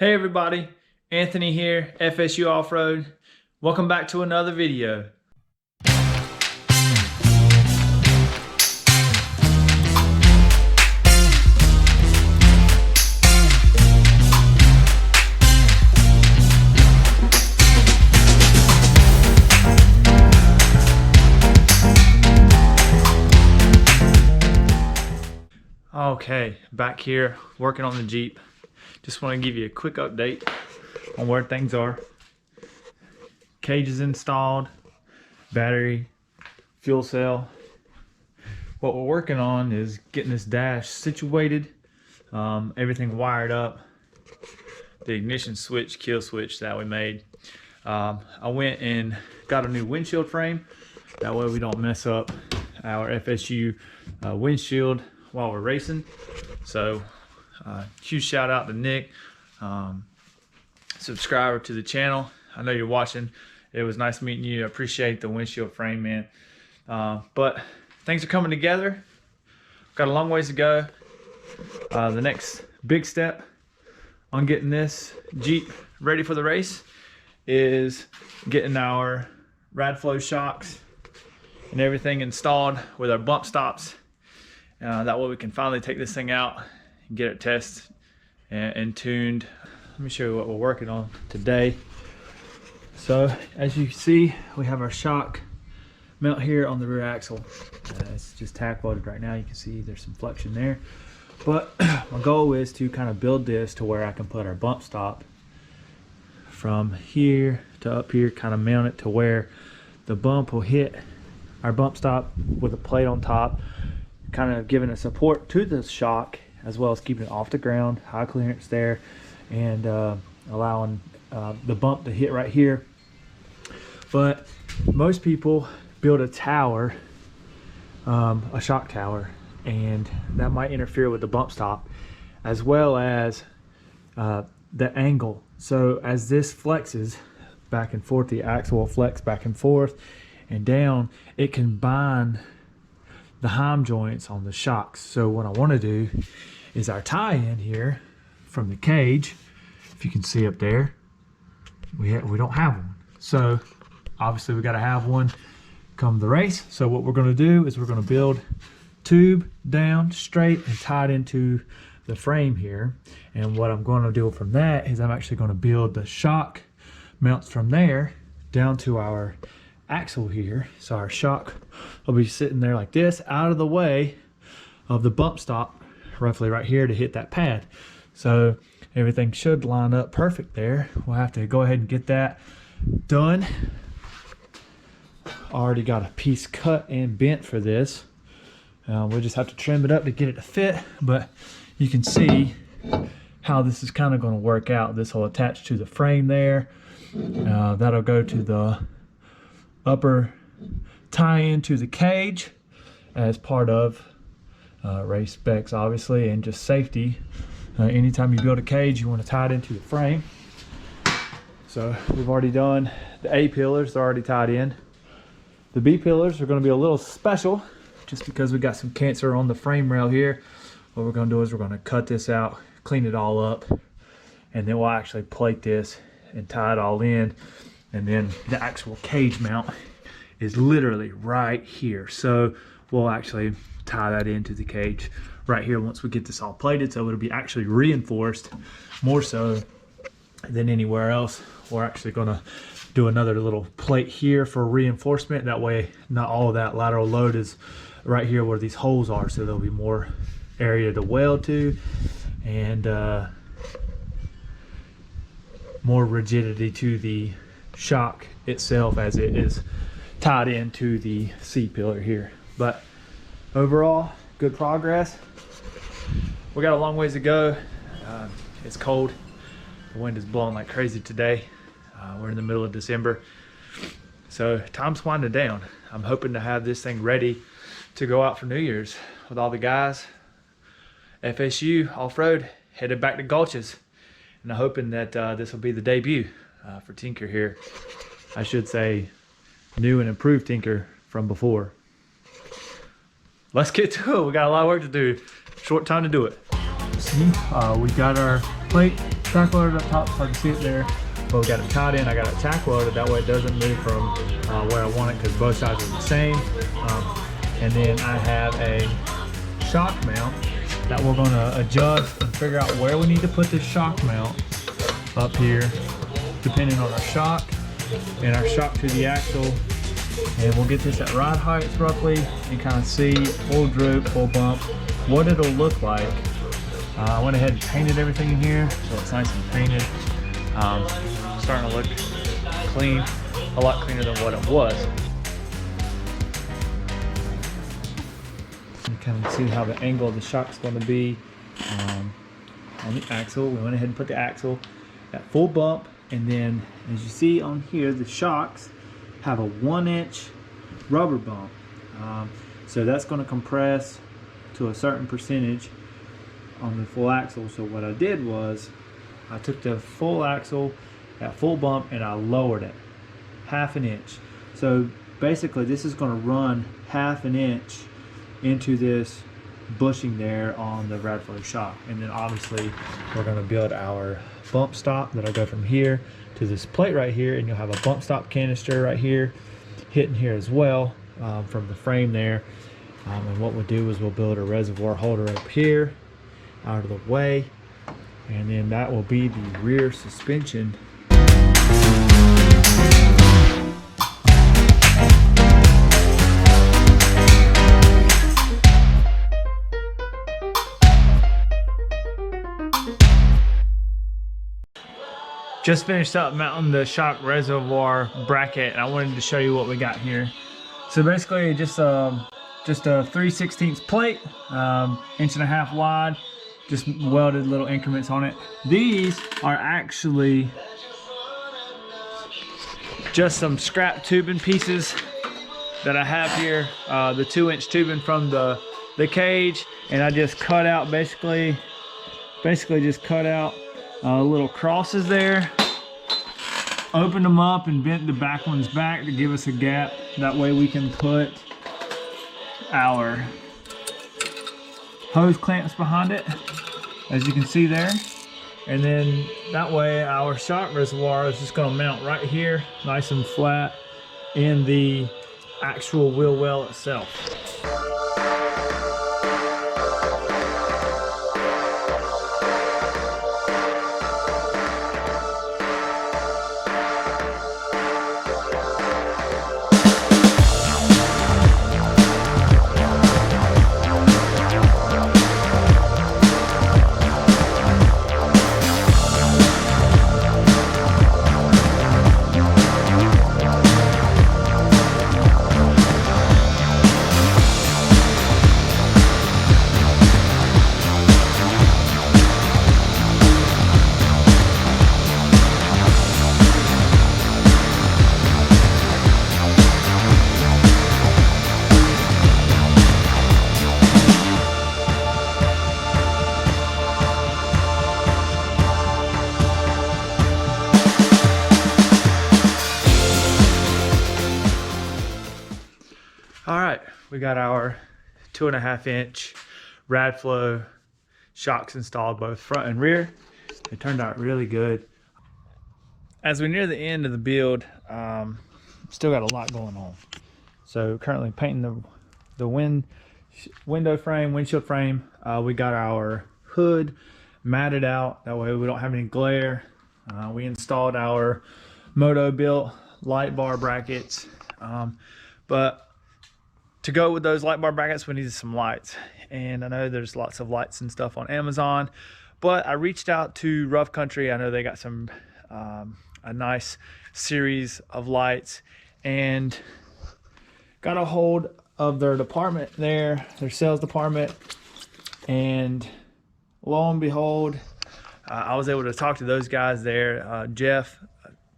Hey everybody, Anthony here, FSU Off-Road. Welcome back to another video. Okay, back here working on the Jeep. Just want to give you a quick update on where things are. Cage is installed, battery, fuel cell. What we're working on is getting this dash situated, everything wired up, the ignition switch, kill switch that we made. I went and got a new windshield frame. That way we don't mess up our FSU windshield while we're racing. So huge shout out to Nick, subscriber to the channel. I know you're watching. It was nice meeting you. I appreciate the windshield frame, man. But things are coming together. Got a long ways to go. The next big step on getting this Jeep ready for the race is getting our Radflo Shocks and everything installed with our bump stops. That way we can finally take this thing out and get it tested and tuned. Let me show you what we're working on today. So as you can see, we have our shock mount here on the rear axle. It's just tack welded right now. You can see there's some flexion there. But my goal is to kind of build this to where I can put our bump stop from here to up here, kind of mount it to where the bump will hit our bump stop with a plate on top, kind of giving a support to the shock as well as keeping it off the ground, high clearance there, and allowing the bump to hit right here. But most people build a tower, a shock tower, and that might interfere with the bump stop as well as the angle. So as this flexes back and forth, the axle will flex back and forth and down. It can bind the heim joints on the shocks. So what I want to do is our tie-in here from the cage, if you can see up there, we don't have one. So obviously we got to have one come the race. So what we're going to do is we're going to build tube down straight and tie it into the frame here. And what I'm going to do from that is I'm actually going to build the shock mounts from there down to our axle here. So our shock will be sitting there like this, out of the way of the bump stop, roughly right here to hit that pad. So everything should line up perfect there. We'll have to go ahead and get that done. Already got a piece cut and bent for this. We'll just have to trim it up to get it to fit, but you can see how this is kind of going to work out. This will attach to the frame there. That'll go to the upper tie-in to the cage as part of race specs, obviously, and just safety. Anytime you build a cage, you want to tie it into the frame. So we've already done the A pillars. They're already tied in. The B pillars are going to be a little special just because we got some cancer on the frame rail here. What we're going to do is we're going to cut this out, clean it all up, and then we'll actually plate this and tie it all in. And then the actual cage mount is literally right here. So we'll actually tie that into the cage right here once we get this all plated. So it'll be actually reinforced more so than anywhere else. We're actually gonna do another little plate here for reinforcement. That way not all of that lateral load is right here where these holes are. So there'll be more area to weld to and more rigidity to the shock itself as it is tied into the C pillar here. But overall, good progress. We got a long ways to go. It's cold. The wind is blowing like crazy today. We're in the middle of December, so time's winding down. I'm hoping to have this thing ready to go out for New Year's with all the guys. FSU Off-Road headed back to Gulches, and I'm hoping that this will be the debut for Tinker here. I should say new and improved Tinker from before. Let's get to it. We got a lot of work to do. Short time to do it. See, we got our plate track welded up top so I can see it there. But we got it tied in. I got it tack welded, that way it doesn't move from where I want it, because both sides are the same. And then I have a shock mount that we're going to adjust and figure out where we need to put this shock mount up here, depending on our shock and our shock to the axle. And we'll get this at ride heights roughly and kind of see full droop, full bump, what it'll look like. I went ahead and painted everything in here, so it's nice and painted. Starting to look clean, a lot cleaner than what it was. You kind of see how the angle of the shock's going to be on the axle. We went ahead and put the axle at full bump, and then as you see on here, the shocks have a 1-inch rubber bump. So that's going to compress to a certain percentage on the full axle. So what I did was I took the full axle at full bump and I lowered it 1/2 inch. So basically this is going to run 1/2 inch into this bushing there on the Radflo shock. And then obviously we're going to build our bump stop that'll go from here to this plate right here, and you'll have a bump stop canister right here hitting here as well from the frame there. And what we'll do is we'll build a reservoir holder up here out of the way, and then that will be the rear suspension. Just finished up mounting the shock reservoir bracket, and I wanted to show you what we got here. So basically just a 3/16 plate, 1.5 inch wide, just welded little increments on it. These are actually just some scrap tubing pieces that I have here, the 2-inch tubing from the cage, and I just cut out basically just cut out little crosses there, opened them up and bent the back ones back to give us a gap. That way we can put our hose clamps behind it, as you can see there. And then that way our shock reservoir is just going to mount right here, nice and flat, in the actual wheel well itself. All right, we got our 2.5 inch Radflo shocks installed, both front and rear. It turned out really good. As we near the end of the build, still got a lot going on. So currently painting the window frame, windshield frame. We got our hood matted out, that way we don't have any glare. We installed our Moto built light bar brackets, but to go with those light bar brackets we needed some lights, and I know there's lots of lights and stuff on Amazon, but I reached out to Rough Country. I know they got some a nice series of lights, and got a hold of their department there, their sales department, and lo and behold, I was able to talk to those guys there. Jeff,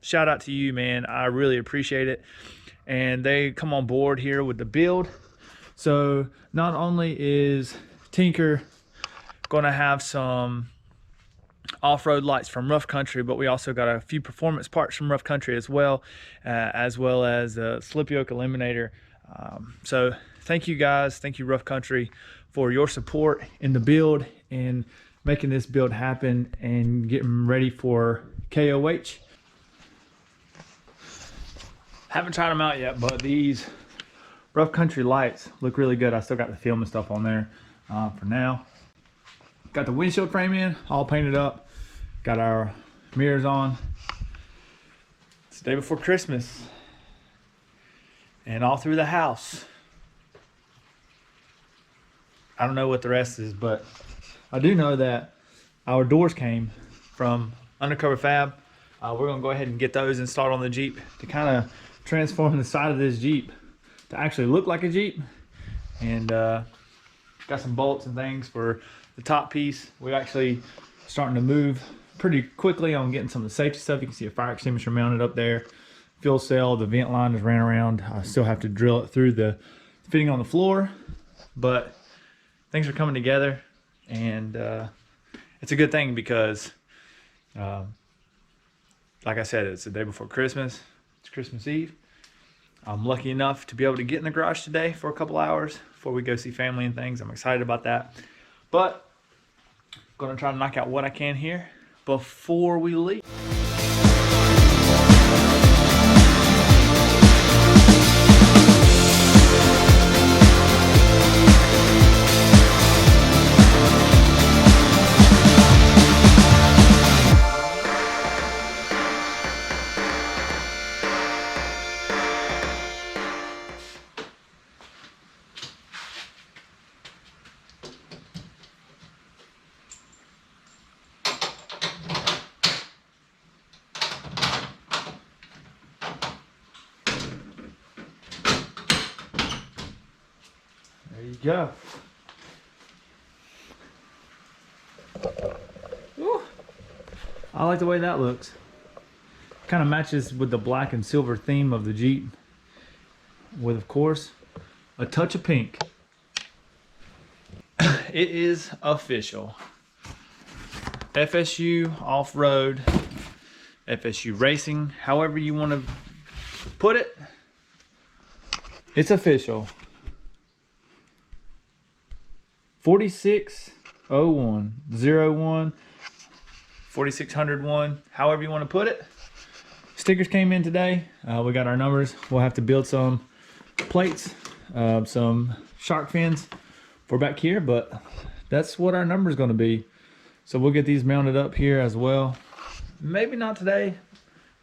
shout out to you, man. I really appreciate it. And they come on board here with the build. So not only is Tinker going to have some off-road lights from Rough Country, but we also got a few performance parts from Rough Country as well as a slip yoke eliminator. So thank you guys, thank you Rough Country for your support in the build and making this build happen and getting ready for KOH. Haven't tried them out yet, but these rough country lights look really good. I still got the film and stuff on there for now. Got the windshield frame in, all painted up. Got our mirrors on. It's the day before Christmas. And all through the house. I don't know what the rest is, but I do know that our doors came from Undercover Fab. We're gonna go ahead and get those installed on the Jeep to kind of transform the side of this Jeep to actually look like a Jeep. And got some bolts and things for the top piece. We're actually starting to move pretty quickly on getting some of the safety stuff. You can see a fire extinguisher mounted up there. Fuel cell, the vent line is ran around. I still have to drill it through the fitting on the floor, but things are coming together, and it's a good thing because like I said, it's the day before Christmas. It's Christmas Eve. I'm lucky enough to be able to get in the garage today for a couple hours before we go see family and things. I'm excited about that. But I'm gonna try to knock out what I can here before we leave. There you go. Ooh, I like the way that looks. Kind of matches with the black and silver theme of the Jeep, with, of course, a touch of pink. It is official. FSU Off-Road, FSU Racing, however you want to put it, it's official. 460101, 4601, however you want to put it. Stickers came in today. We got our numbers. We'll have to build some plates, some shark fins for back here, but that's what our number is going to be. So we'll get these mounted up here as well. Maybe not today.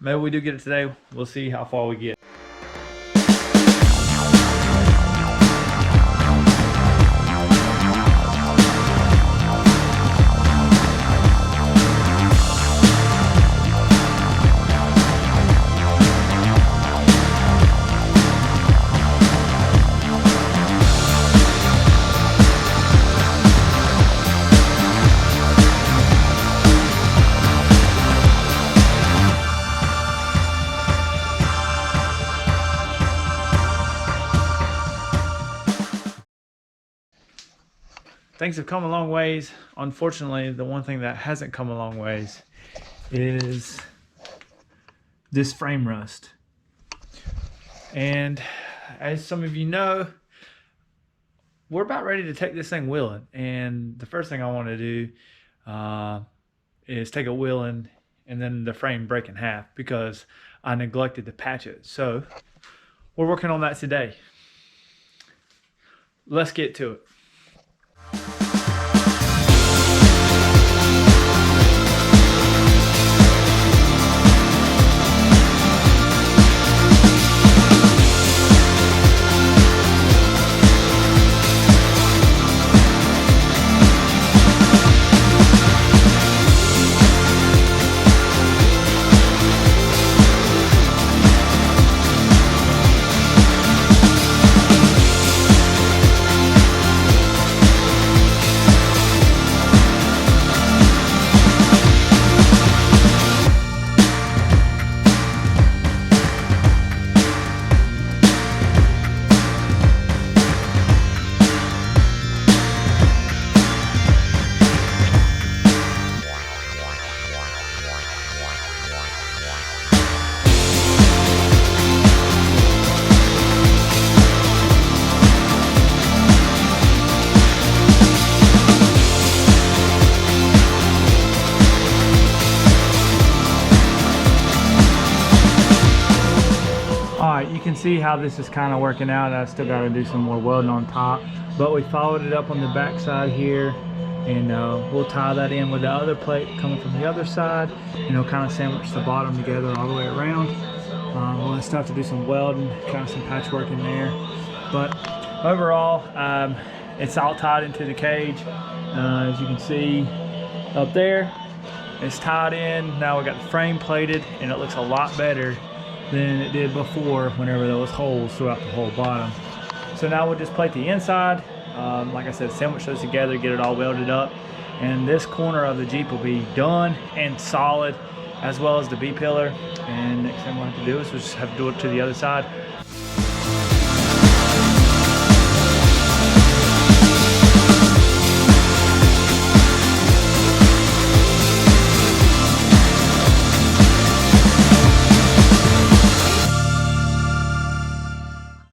Maybe we do get it today. We'll see how far we get. Things have come a long ways. Unfortunately, the one thing that hasn't come a long ways is this frame rust. And as some of you know, we're about ready to take this thing wheeling. And the first thing I want to do is take a wheeling and then the frame break in half because I neglected to patch it. So we're working on that today. Let's get to it. right, you can see how this is kind of working out. I still got to do some more welding on top, but we followed it up on the back side here, and we'll tie that in with the other plate coming from the other side, and it'll kind of sandwich the bottom together all the way around. We'll still have to do some welding, kind of some patchwork in there, but overall it's all tied into the cage. As you can see up there, it's tied in. Now we got the frame plated, and it looks a lot better than it did before whenever there was holes throughout the whole bottom. So now we'll just plate the inside. Like I said, sandwich those together, get it all welded up, and this corner of the Jeep will be done and solid, as well as the B-pillar. And next thing we'll have to do is we'll just have to do it to the other side.